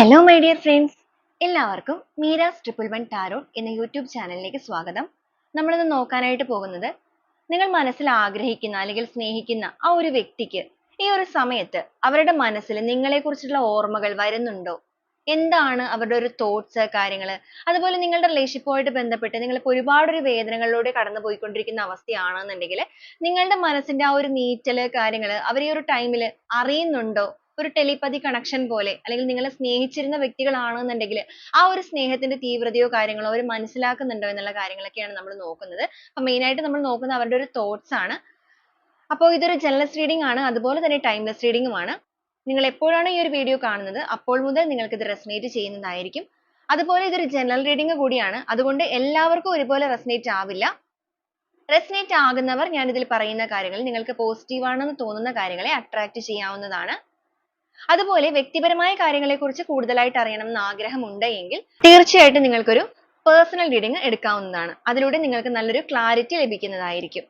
Hello my dear friends, എല്ലാവർക്കും Meera's triple one tarot എന്ന YouTube ചാനലിലേക്ക് സ്വാഗതം. നമ്മളിന്ന് നോക്കാനായിട്ട് പോകുന്നത്, നിങ്ങൾ മനസ്സിൽ ആഗ്രഹിക്കുന്ന അല്ലെങ്കിൽ സ്നേഹിക്കുന്ന ആ ഒരു വ്യക്തിക്ക് ഈ ഒരു സമയത്ത് അവരുടെ മനസ്സിൽ നിങ്ങളെക്കുറിച്ചുള്ള ഓർമ്മകൾ വരുന്നുണ്ടോ? എന്താണ് അവരുടെ ഒരു തോട്ട്സ്, കാര്യങ്ങൾ, അതുപോലെ നിങ്ങളുടെ റിലേഷൻഷിപ്പുമായിട്ട് ബന്ധപ്പെട്ട് നിങ്ങളിപ്പോൾ ഒരുപാട് ഒരു വേദനകളിലൂടെ കടന്നു പോയിക്കൊണ്ടിരിക്കുന്ന അവസ്ഥയാണെന്നുണ്ടെങ്കിൽ നിങ്ങളുടെ മനസ്സിന്റെ ആ ഒരു നീറ്റല് കാര്യങ്ങൾ അവർ ഈ ഒരു ടൈമിൽ അറിയുന്നുണ്ടോ? ഒരു ടെലിപ്പതി കണക്ഷൻ പോലെ, അല്ലെങ്കിൽ നിങ്ങളെ സ്നേഹിച്ചിരുന്ന വ്യക്തികളാണെന്നുണ്ടെങ്കിൽ ആ ഒരു സ്നേഹത്തിന്റെ തീവ്രതയോ കാര്യങ്ങളോ അവർ മനസ്സിലാക്കുന്നുണ്ടോ എന്നുള്ള കാര്യങ്ങളൊക്കെയാണ് നമ്മൾ നോക്കുന്നത്. അപ്പോൾ മെയിൻ ആയിട്ട് നമ്മൾ നോക്കുന്നത് അവരുടെ ഒരു തോട്ട്സ് ആണ്. അപ്പോൾ ഇതൊരു ജനറൽസ് റീഡിംഗ് ആണ്, അതുപോലെ തന്നെ ടൈംലെസ് റീഡിംഗും ആണ്. നിങ്ങൾ എപ്പോഴാണ് ഈ ഒരു വീഡിയോ കാണുന്നത് അപ്പോൾ മുതൽ നിങ്ങൾക്ക് ഇത് റെസനേറ്റ് ചെയ്യുന്നതായിരിക്കും. അതുപോലെ ഇതൊരു ജനറൽ റീഡിംഗ് കൂടിയാണ്, അതുകൊണ്ട് എല്ലാവർക്കും ഒരുപോലെ റെസനേറ്റ് ആവില്ല. റെസനേറ്റ് ആകുന്നവർ ഞാൻ ഇതിൽ പറയുന്ന കാര്യങ്ങൾ നിങ്ങൾക്ക് പോസിറ്റീവ് ആണെന്ന് തോന്നുന്ന കാര്യങ്ങളെ അട്രാക്ട് ചെയ്യാവുന്നതാണ്. അതുപോലെ വ്യക്തിപരമായ കാര്യങ്ങളെക്കുറിച്ച് കൂടുതലായിട്ട് അറിയണം എന്ന് ആഗ്രഹമുണ്ട് എങ്കിൽ തീർച്ചയായിട്ടും നിങ്ങൾക്കൊരു പേഴ്സണൽ റീഡിംഗ് എടുക്കാവുന്നതാണ്. അതിലൂടെ നിങ്ങൾക്ക് നല്ലൊരു ക്ലാരിറ്റി ലഭിക്കുന്നതായിരിക്കും.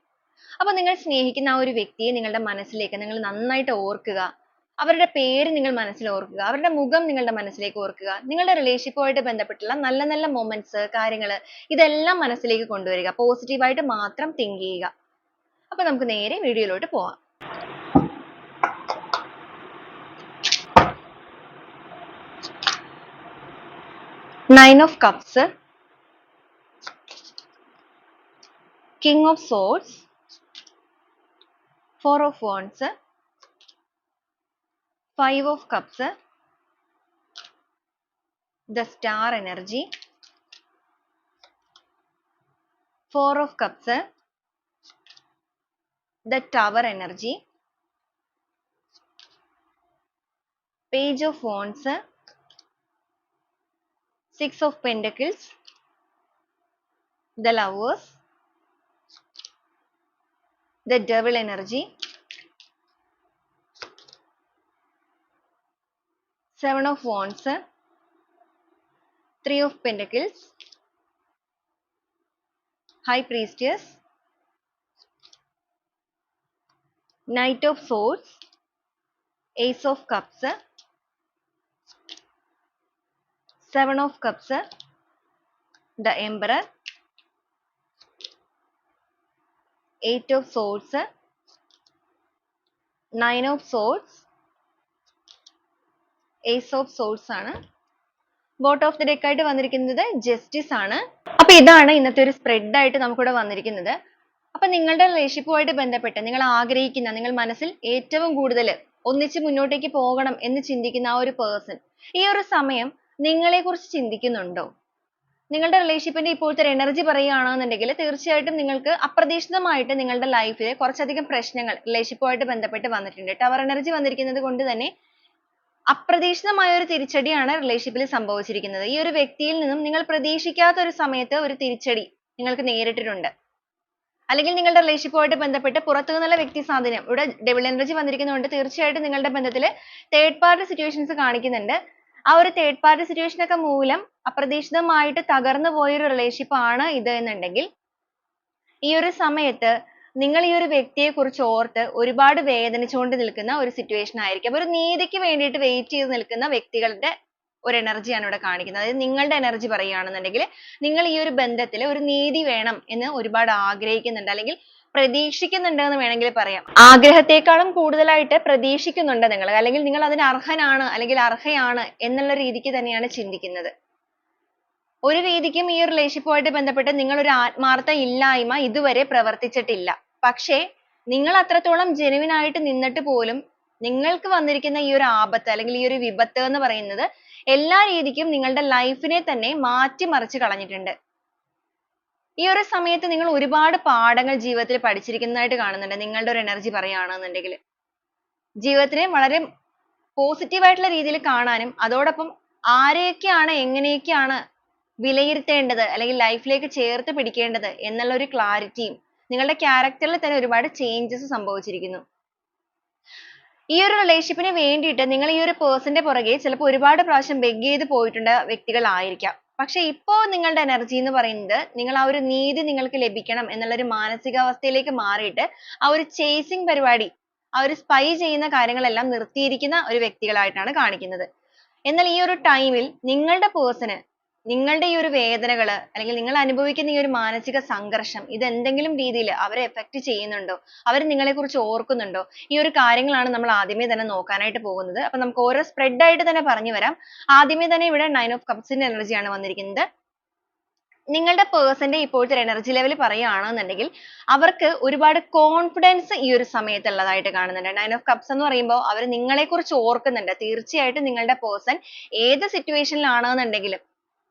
അപ്പോൾ നിങ്ങൾ സ്നേഹിക്കുന്ന ആ ഒരു വ്യക്തിയെ നിങ്ങളുടെ മനസ്സിലേക്ക് നിങ്ങൾ നന്നായിട്ട് ഓർക്കുക. അവരുടെ പേര് നിങ്ങൾ മനസ്സിൽ ഓർക്കുക, അവരുടെ മുഖം നിങ്ങളുടെ മനസ്സിലേക്ക് ഓർക്കുക. നിങ്ങളുടെ റിലേഷൻഷിപ്പുമായിട്ട് ബന്ധപ്പെട്ടുള്ള നല്ല നല്ല മൊമെന്റ്സ്, കാര്യങ്ങൾ ഇതെല്ലാം മനസ്സിലേക്ക് കൊണ്ടുവരിക. പോസിറ്റീവായിട്ട് മാത്രം തിങ്ക് ചെയ്യുക. അപ്പോൾ നമുക്ക് നേരെ വീഡിയോയിലോട്ട് പോവാം. Nine of Cups, King of Swords, Four of Wands, Five of Cups, the Star energy, Four of Cups, the Tower energy, Page of Wands, Six of Pentacles, the Lovers, the Devil energy, Seven of Wands, Three of Pentacles, High Priestess, Knight of Swords, Ace of Cups, Seven of Cups, the Emperor, Eight of Swords, Nine of Swords, Ace of Swords ആണ്. Bottom of the deck ആയിട്ട് വന്നിരിക്കുന്നത് justice ആണ്. അപ്പൊ ഇതാണ് ഇന്നത്തെ ഒരു spread ആയിട്ട് നമുക്കിവിടെ വന്നിരിക്കുന്നത്. അപ്പൊ നിങ്ങളുടെ റിലേഷൻഷിപ്പുമായിട്ട് ബന്ധപ്പെട്ട് നിങ്ങൾ ആഗ്രഹിക്കുന്ന, നിങ്ങൾ മനസ്സിൽ ഏറ്റവും കൂടുതൽ ഒന്നിച്ച് മുന്നോട്ടേക്ക് പോകണം എന്ന് ചിന്തിക്കുന്ന ആ ഒരു പേഴ്സൺ ഈ ഒരു സമയം നിങ്ങളെ കുറിച്ച് ചിന്തിക്കുന്നുണ്ടോ? നിങ്ങളുടെ റിലേഷൻഷിപ്പിന്റെ ഇപ്പോഴത്തെ എനർജി പറയുകയാണെന്നുണ്ടെങ്കിൽ തീർച്ചയായിട്ടും നിങ്ങൾക്ക് അപ്രതീക്ഷിതമായിട്ട് നിങ്ങളുടെ ലൈഫിൽ കുറച്ചധികം പ്രശ്നങ്ങൾ റിലേഷൻഷിപ്പുമായിട്ട് ബന്ധപ്പെട്ട് വന്നിട്ടുണ്ട്. ടവർ എനർജി വന്നിരിക്കുന്നത് കൊണ്ട് തന്നെ അപ്രതീക്ഷിതമായ ഒരു തിരിച്ചടിയാണ് റിലേഷൻഷിപ്പിൽ സംഭവിച്ചിരിക്കുന്നത്. ഈ ഒരു വ്യക്തിയിൽ നിന്നും നിങ്ങൾ പ്രതീക്ഷിക്കാത്ത ഒരു സമയത്ത് ഒരു തിരിച്ചടി നിങ്ങൾക്ക് നേരിട്ടിട്ടുണ്ട്. അല്ലെങ്കിൽ നിങ്ങളുടെ റിലേഷൻഷിപ്പുമായിട്ട് ബന്ധപ്പെട്ട് പുറത്തു നിന്നുള്ള വ്യക്തി സ്വാധീനം, ഇവിടെ ഡെവിൾ എനർജി വന്നിരിക്കുന്നതുകൊണ്ട് തീർച്ചയായിട്ടും നിങ്ങളുടെ ബന്ധത്തിൽ തേർഡ് പാർട്ടി സിറ്റുവേഷൻസ് കാണിക്കുന്നുണ്ട്. ആ ഒരു തേർഡ് പാർട്ടി സിറ്റുവേഷൻ ഒക്കെ മൂലം അപ്രതീക്ഷിതമായിട്ട് തകർന്നു പോയൊരു റിലേഷൻഷിപ്പ് ആണ് ഇത് എന്നുണ്ടെങ്കിൽ ഈ ഒരു സമയത്ത് നിങ്ങൾ ഈ ഒരു വ്യക്തിയെ കുറിച്ച് ഓർത്ത് ഒരുപാട് വേദനിച്ചുകൊണ്ട് നിൽക്കുന്ന ഒരു സിറ്റുവേഷൻ ആയിരിക്കും. ഒരു നീതിക്ക് വേണ്ടിയിട്ട് വെയിറ്റ് ചെയ്ത് നിൽക്കുന്ന വ്യക്തികളുടെ ഒരു എനർജിയാണ് ഇവിടെ കാണിക്കുന്നത്. അതായത് നിങ്ങളുടെ എനർജി പറയുകയാണെന്നുണ്ടെങ്കിൽ നിങ്ങൾ ഈ ഒരു ബന്ധത്തിൽ ഒരു നീതി വേണം എന്ന് ഒരുപാട് ആഗ്രഹിക്കുന്നുണ്ട്, അല്ലെങ്കിൽ പ്രതീക്ഷിക്കുന്നുണ്ട് എന്ന് വേണമെങ്കിൽ പറയാം. ആഗ്രഹത്തെക്കാളും കൂടുതലായിട്ട് പ്രതീക്ഷിക്കുന്നുണ്ട് നിങ്ങൾ, അല്ലെങ്കിൽ നിങ്ങൾ അതിന് അർഹനാണ് അല്ലെങ്കിൽ അർഹയാണ് എന്നുള്ള രീതിക്ക് തന്നെയാണ് ചിന്തിക്കുന്നത്. ഒരു രീതിക്കും ഈ ഒരു റിലേഷൻഷിപ്പുമായിട്ട് ബന്ധപ്പെട്ട് നിങ്ങൾ ഒരു ആത്മാർത്ഥ ഇല്ലായ്മ ഇതുവരെ പ്രവർത്തിച്ചിട്ടില്ല. പക്ഷേ നിങ്ങൾ അത്രത്തോളം ജെനുവിൻ ആയിട്ട് നിന്നിട്ട് പോലും നിങ്ങൾക്ക് വന്നിരിക്കുന്ന ഈ ഒരു ആപത്ത് അല്ലെങ്കിൽ ഈ ഒരു വിപത്ത് എന്ന് പറയുന്നത് എല്ലാ രീതിക്കും നിങ്ങളുടെ ലൈഫിനെ തന്നെ മാറ്റിമറിച്ച് കളഞ്ഞിട്ടുണ്ട്. ഈ ഒരു സമയത്ത് നിങ്ങൾ ഒരുപാട് പാഠങ്ങൾ ജീവിതത്തിൽ പഠിച്ചിരിക്കുന്നതായിട്ട് കാണുന്നുണ്ട്. നിങ്ങളുടെ ഒരു എനർജി പറയുകയാണെന്നുണ്ടെങ്കിൽ ജീവിതത്തിനെ വളരെ പോസിറ്റീവ് ആയിട്ടുള്ള രീതിയിൽ കാണാനും അതോടൊപ്പം ആരെയൊക്കെയാണ് എങ്ങനെയൊക്കെയാണ് വിലയിരുത്തേണ്ടത് അല്ലെങ്കിൽ ലൈഫിലേക്ക് ചേർത്ത് പിടിക്കേണ്ടത് എന്നുള്ള ഒരു ക്ലാരിറ്റിയും നിങ്ങളുടെ ക്യാരക്ടറിൽ തന്നെ ഒരുപാട് ചേഞ്ചസ് സംഭവിച്ചിരിക്കുന്നു. ഈ ഒരു റിലേഷൻഷിപ്പിന് വേണ്ടിയിട്ട് നിങ്ങൾ ഈ ഒരു പേഴ്സന്റെ പുറകെ ചിലപ്പോൾ ഒരുപാട് പ്രാവശ്യം ബെഗ് ചെയ്ത് പോയിട്ടുണ്ട് വ്യക്തികളായിരിക്കാം. പക്ഷെ ഇപ്പോൾ നിങ്ങളുടെ എനർജി എന്ന് പറയുന്നത് നിങ്ങൾ ആ ഒരു നീതി നിങ്ങൾക്ക് ലഭിക്കണം എന്നുള്ള ഒരു മാനസികാവസ്ഥയിലേക്ക് മാറിയിട്ട് ആ ഒരു ചേസിങ് പരിപാടി, ആ ഒരു സ്പൈ ചെയ്യുന്ന കാര്യങ്ങളെല്ലാം നിർത്തിയിരിക്കുന്ന ഒരു വ്യക്തികളായിട്ടാണ് കാണിക്കുന്നത്. എന്നാൽ ഈ ഒരു ടൈമിൽ നിങ്ങളുടെ പേഴ്സണ് നിങ്ങളുടെ ഈ ഒരു വേദനകള് അല്ലെങ്കിൽ നിങ്ങൾ അനുഭവിക്കുന്ന ഈ ഒരു മാനസിക സംഘർഷം ഇത് എന്തെങ്കിലും രീതിയിൽ അവരെ എഫക്ട് ചെയ്യുന്നുണ്ടോ? അവർ നിങ്ങളെ കുറിച്ച് ഓർക്കുന്നുണ്ടോ? ഈ ഒരു കാര്യങ്ങളാണ് നമ്മൾ ആദ്യമേ തന്നെ നോക്കാനായിട്ട് പോകുന്നത്. അപ്പൊ നമുക്ക് ഓരോ സ്പ്രെഡ് ആയിട്ട് തന്നെ പറഞ്ഞു വരാം. ആദ്യമേ തന്നെ ഇവിടെ 9 of Cups ന്റെ എനർജിയാണ് വന്നിരിക്കുന്നത്. നിങ്ങളുടെ പേഴ്സന്റെ ഇപ്പോഴത്തെ എനർജി ലെവൽ പറയുകയാണെന്നുണ്ടെങ്കിൽ അവർക്ക് ഒരുപാട് കോൺഫിഡൻസ് ഈ ഒരു സമയത്ത് ഉള്ളതായിട്ട് കാണുന്നുണ്ട്. 9 of Cups എന്ന് പറയുമ്പോൾ അവർ നിങ്ങളെ കുറിച്ച് ഓർക്കുന്നുണ്ട്. തീർച്ചയായിട്ടും നിങ്ങളുടെ പേഴ്സൺ ഏത് സിറ്റുവേഷനിലാണെന്നുണ്ടെങ്കിലും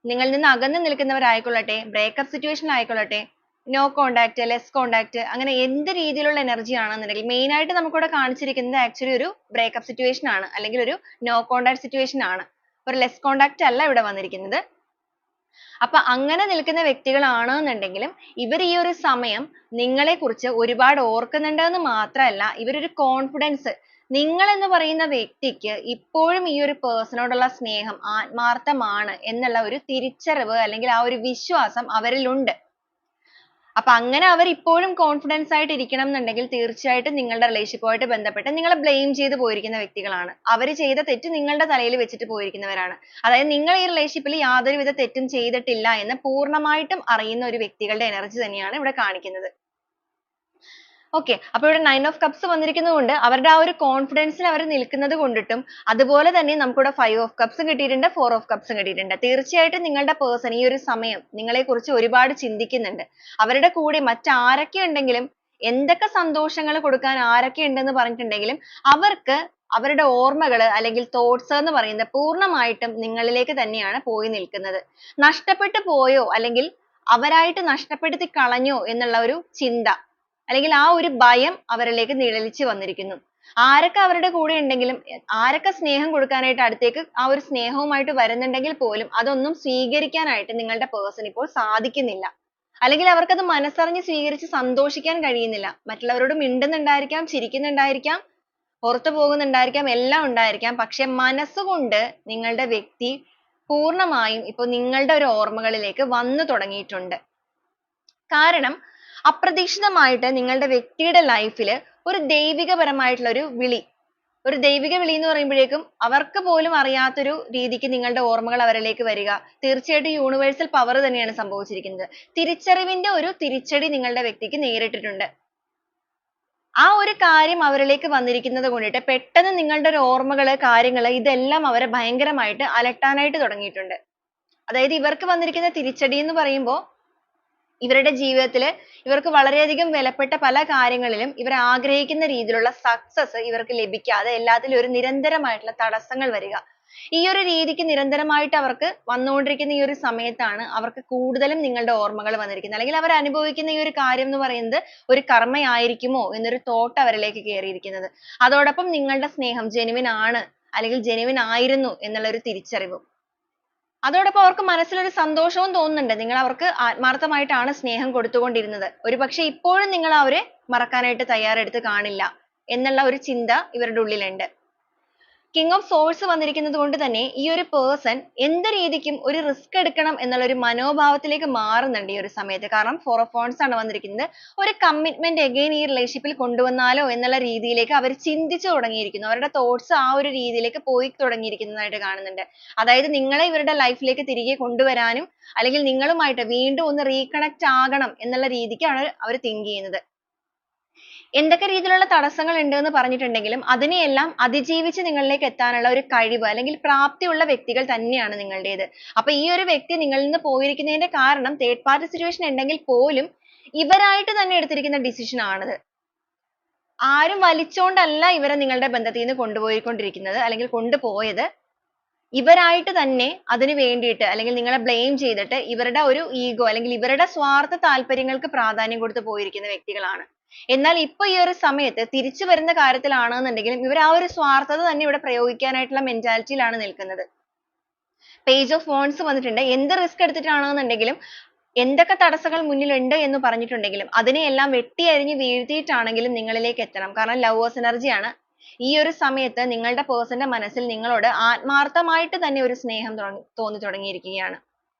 നിങ്ങളിൽ നിന്ന് അകന്നു നിൽക്കുന്നവരായിക്കൊള്ളട്ടെ, ബ്രേക്കപ്പ് സിറ്റുവേഷൻ ആയിക്കൊള്ളട്ടെ, നോ കോണ്ടാക്ട്, ലെസ് കോണ്ടാക്ട്, അങ്ങനെ എന്ത് രീതിയിലുള്ള എനർജി ആണെന്നുണ്ടെങ്കിൽ മെയിൻ ആയിട്ട് നമുക്കിവിടെ കാണിച്ചിരിക്കുന്നത് ആക്ച്വലി ഒരു ബ്രേക്കപ്പ് സിറ്റുവേഷൻ ആണ്, അല്ലെങ്കിൽ ഒരു നോ കോണ്ടാക്ട് സിറ്റുവേഷൻ ആണ്. ഒരു ലെസ് കോണ്ടാക്ട് അല്ല ഇവിടെ വന്നിരിക്കുന്നത്. അപ്പൊ അങ്ങനെ നിൽക്കുന്ന വ്യക്തികളാണെന്നുണ്ടെങ്കിലും ഇവർ ഈ ഒരു സമയം നിങ്ങളെ കുറിച്ച് ഒരുപാട് ഓർക്കുന്നുണ്ട് എന്ന് മാത്രമല്ല, ഇവരൊരു കോൺഫിഡൻസ്, നിങ്ങൾ എന്ന് പറയുന്ന വ്യക്തിക്ക് ഇപ്പോഴും ഈ ഒരു പേഴ്സണോടുള്ള സ്നേഹം ആത്മാർത്ഥമാണ് എന്നുള്ള ഒരു തിരിച്ചറിവ് അല്ലെങ്കിൽ ആ ഒരു വിശ്വാസം അവരിലുണ്ട്. അപ്പൊ അങ്ങനെ അവർ ഇപ്പോഴും കോൺഫിഡൻസ് ആയിട്ട് ഇരിക്കണം എന്നുണ്ടെങ്കിൽ തീർച്ചയായിട്ടും നിങ്ങളുടെ റിലേഷൻഷിപ്പുമായിട്ട് ബന്ധപ്പെട്ട് നിങ്ങളെ ബ്ലെയിം ചെയ്ത് പോയിരിക്കുന്ന വ്യക്തികളാണ്. അവർ ചെയ്ത തെറ്റ് നിങ്ങളുടെ തലയിൽ വെച്ചിട്ട് പോയിരിക്കുന്നവരാണ്. അതായത് നിങ്ങൾ ഈ റിലേഷൻഷിപ്പിൽ യാതൊരുവിധ തെറ്റും ചെയ്തിട്ടില്ല എന്ന് പൂർണ്ണമായിട്ടും അറിയുന്ന ഒരു വ്യക്തികളുടെ എനർജി തന്നെയാണ് ഇവിടെ കാണിക്കുന്നത്. ഓക്കെ, അപ്പൊ ഇവിടെ 9 of Cups വന്നിരിക്കുന്നത് കൊണ്ട് അവരുടെ ആ ഒരു കോൺഫിഡൻസിൽ അവർ നിൽക്കുന്നത് കൊണ്ടിട്ടും അതുപോലെ തന്നെ നമുക്കിവിടെ 5 of Cups കിട്ടിയിട്ടുണ്ട്, 4 of Cups കിട്ടിയിട്ടുണ്ട്. തീർച്ചയായിട്ടും നിങ്ങളുടെ പേഴ്സൺ ഈ ഒരു സമയം നിങ്ങളെ കുറിച്ച് ഒരുപാട് ചിന്തിക്കുന്നുണ്ട്. അവരുടെ കൂടെ മറ്റാരൊക്കെ ഉണ്ടെങ്കിലും എന്തൊക്കെ സന്തോഷങ്ങൾ കൊടുക്കാൻ ആരൊക്കെ ഉണ്ടെന്ന് പറഞ്ഞിട്ടുണ്ടെങ്കിലും അവർക്ക് അവരുടെ ഓർമ്മകൾ അല്ലെങ്കിൽ തോട്ട്സ് എന്ന് പറയുന്നത് പൂർണ്ണമായിട്ടും നിങ്ങളിലേക്ക് തന്നെയാണ് പോയി നിൽക്കുന്നത്. നഷ്ടപ്പെട്ടു പോയോ അല്ലെങ്കിൽ അവരായിട്ട് നഷ്ടപ്പെടുത്തി കളഞ്ഞോ എന്നുള്ള ഒരു ചിന്ത അല്ലെങ്കിൽ ആ ഒരു ഭയം അവരിലേക്ക് നിഴലിച്ചു വന്നിരിക്കുന്നു. ആരൊക്കെ അവരുടെ കൂടെ ഉണ്ടെങ്കിലും ആരൊക്കെ സ്നേഹം കൊടുക്കാനായിട്ട് അടുത്തേക്ക് ആ ഒരു സ്നേഹവുമായിട്ട് വരുന്നുണ്ടെങ്കിൽ പോലും അതൊന്നും സ്വീകരിക്കാനായിട്ട് നിങ്ങളുടെ പേഴ്സൺ ഇപ്പോൾ സാധിക്കുന്നില്ല. അല്ലെങ്കിൽ അവർക്കത് മനസ്സറിഞ്ഞ് സ്വീകരിച്ച് സന്തോഷിക്കാൻ കഴിയുന്നില്ല. മറ്റുള്ളവരോട് മിണ്ടുന്നുണ്ടായിരിക്കാം, ചിരിക്കുന്നുണ്ടായിരിക്കാം, പുറത്തു പോകുന്നുണ്ടായിരിക്കാം, എല്ലാം ഉണ്ടായിരിക്കാം. പക്ഷെ മനസ്സുകൊണ്ട് നിങ്ങളുടെ വ്യക്തി പൂർണ്ണമായും ഇപ്പോൾ നിങ്ങളുടെ ഒരു ഓർമ്മകളിലേക്ക് വന്നു തുടങ്ങിയിട്ടുണ്ട്. കാരണം അപ്രതീക്ഷിതമായിട്ട് നിങ്ങളുടെ വ്യക്തിയുടെ ലൈഫിൽ ഒരു ദൈവികപരമായിട്ടുള്ള ഒരു വിളി, ഒരു ദൈവിക വിളി എന്ന് പറയുമ്പോഴേക്കും അവർക്ക് പോലും അറിയാത്തൊരു രീതിക്ക് നിങ്ങളുടെ ഓർമ്മകൾ അവരിലേക്ക് വരിക. തീർച്ചയായിട്ടും യൂണിവേഴ്സൽ പവർ തന്നെയാണ് സംഭവിച്ചിരിക്കുന്നത്. തിരിച്ചറിവിന്റെ ഒരു തിരിച്ചടി നിങ്ങളുടെ വ്യക്തിക്ക് നേരിട്ടിട്ടുണ്ട്. ആ ഒരു കാര്യം അവരിലേക്ക് വന്നിരിക്കുന്നത് കൊണ്ടിട്ട് പെട്ടെന്ന് നിങ്ങളുടെ ഒരു ഓർമ്മകള്, കാര്യങ്ങള് ഇതെല്ലാം അവരെ ഭയങ്കരമായിട്ട് അലട്ടാനായിട്ട് തുടങ്ങിയിട്ടുണ്ട്. അതായത് ഇവർക്ക് വന്നിരിക്കുന്ന തിരിച്ചടി എന്ന് പറയുമ്പോൾ ഇവരുടെ ജീവിതത്തിൽ ഇവർക്ക് വളരെയധികം വിലപ്പെട്ട പല കാര്യങ്ങളിലും ഇവർ ആഗ്രഹിക്കുന്ന രീതിയിലുള്ള സക്സസ് ഇവർക്ക് ലഭിക്കാതെ എല്ലാത്തിലും ഒരു നിരന്തരമായിട്ടുള്ള തടസ്സങ്ങൾ വരിക. ഈ ഒരു രീതിക്ക് നിരന്തരമായിട്ട് അവർക്ക് വന്നുകൊണ്ടിരിക്കുന്ന ഈ ഒരു സമയത്താണ് അവർക്ക് കൂടുതലും നിങ്ങളുടെ ഓർമ്മകൾ വന്നിരിക്കുന്നത്. അല്ലെങ്കിൽ അവർ അനുഭവിക്കുന്ന ഈ ഒരു കാര്യം എന്ന് പറയുന്നത് ഒരു കർമ്മയായിരിക്കുമോ എന്നൊരു തോട്ട് അവരിലേക്ക് കയറിയിരിക്കുന്നത്. അതോടൊപ്പം നിങ്ങളുടെ സ്നേഹം genuine ആണ് അല്ലെങ്കിൽ genuine ആയിരുന്നു എന്നുള്ള ഒരു തിരിച്ചറിവും. അതോടൊപ്പം അവർക്ക് മനസ്സിൽ ഒരു സന്തോഷവും തോന്നുന്നുണ്ട്. നിങ്ങൾ അവർക്ക് ആത്മാർത്ഥമായിട്ടാണ് സ്നേഹം കൊടുത്തുകൊണ്ടിരുന്നത്. ഒരുപക്ഷെ ഇപ്പോഴും നിങ്ങൾ അവരെ മറക്കാനായിട്ട് തയ്യാറെടുത്ത് കാണില്ല എന്നുള്ള ഒരു ചിന്ത ഇവരുടെ ഉള്ളിലുണ്ട്. King of Swords വന്നിരിക്കുന്നത് കൊണ്ട് തന്നെ ഈ ഒരു പേഴ്സൺ എന്ത് രീതിക്കും ഒരു റിസ്ക് എടുക്കണം എന്നുള്ള ഒരു മനോഭാവത്തിലേക്ക് മാറുന്നുണ്ട് ഈ ഒരു സമയത്ത്. കാരണം 4 of Wands ആണ് വന്നിരിക്കുന്നത്. ഒരു കമ്മിറ്റ്മെന്റ് again ഈ റിലേഷൻഷിപ്പിൽ കൊണ്ടുവന്നാലോ എന്നുള്ള രീതിയിലേക്ക് അവർ ചിന്തിച്ചു തുടങ്ങിയിരിക്കുന്നു. അവരുടെ തോട്ട്സ് ആ ഒരു രീതിയിലേക്ക് പോയി തുടങ്ങിയിരിക്കുന്നതായിട്ട് കാണുന്നുണ്ട്. അതായത് നിങ്ങളെ ഇവരുടെ ലൈഫിലേക്ക് തിരികെ കൊണ്ടുവരാനും അല്ലെങ്കിൽ നിങ്ങളുമായിട്ട് വീണ്ടും ഒന്ന് റീകണക്ട് ആകണം എന്നുള്ള രീതിക്കാണ് അവർ തിങ്ക് ചെയ്യുന്നത്. എന്തൊക്കെ രീതിയിലുള്ള തടസ്സങ്ങൾ ഉണ്ട് എന്ന് പറഞ്ഞിട്ടുണ്ടെങ്കിലും അതിനെയെല്ലാം അതിജീവിച്ച് നിങ്ങളിലേക്ക് എത്താനുള്ള ഒരു കഴിവ് അല്ലെങ്കിൽ പ്രാപ്തിയുള്ള വ്യക്തികൾ തന്നെയാണ് നിങ്ങളുടേത്. അപ്പൊ ഈ ഒരു വ്യക്തി നിങ്ങളിൽ നിന്ന് പോയിരിക്കുന്നതിന്റെ കാരണം തേർഡ് പാർട്ടി സിറ്റുവേഷൻ ഉണ്ടെങ്കിൽ പോലും ഇവരായിട്ട് തന്നെ എടുത്തിരിക്കുന്ന ഡിസിഷൻ ആണത്. ആരും വലിച്ചോണ്ടല്ല ഇവരെ നിങ്ങളുടെ ബന്ധത്തിൽ നിന്ന് കൊണ്ടുപോയിക്കൊണ്ടിരിക്കുന്നത് അല്ലെങ്കിൽ കൊണ്ടുപോയത്. ഇവരായിട്ട് തന്നെ അതിന് വേണ്ടിയിട്ട് അല്ലെങ്കിൽ നിങ്ങളെ ബ്ലെയിം ചെയ്തിട്ട് ഇവരുടെ ഒരു ഈഗോ അല്ലെങ്കിൽ ഇവരുടെ സ്വാർത്ഥ താല്പര്യങ്ങൾക്ക് പ്രാധാന്യം കൊടുത്ത് പോയിരിക്കുന്ന വ്യക്തികളാണ്. എന്നാൽ ഇപ്പൊ ഈ ഒരു സമയത്ത് തിരിച്ചു വരുന്ന കാര്യത്തിലാണെന്നുണ്ടെങ്കിലും ഇവർ ആ ഒരു സ്വാർത്ഥത തന്നെ ഇവിടെ പ്രയോഗിക്കാനായിട്ടുള്ള മെന്റാലിറ്റിയിലാണ് നിൽക്കുന്നത്. പേജ് ഓഫ് വോൺസ് വന്നിട്ടുണ്ട്. എന്ത് റിസ്ക് എടുത്തിട്ടാണെന്നുണ്ടെങ്കിലും എന്തൊക്കെ തടസ്സങ്ങൾ മുന്നിലുണ്ട് എന്ന് പറഞ്ഞിട്ടുണ്ടെങ്കിലും അതിനെയെല്ലാം വെട്ടിയരിഞ്ഞ് വീഴ്ത്തിയിട്ടാണെങ്കിലും നിങ്ങളിലേക്ക് എത്തണം. കാരണം ലവേഴ്സ് എനർജിയാണ്. ഈ ഒരു സമയത്ത് നിങ്ങളുടെ പേഴ്സന്റെ മനസ്സിൽ നിങ്ങളോട് ആത്മാർത്ഥമായിട്ട് തന്നെ ഒരു സ്നേഹം തോന്നി തുടങ്ങിയിരിക്കുകയാണ്.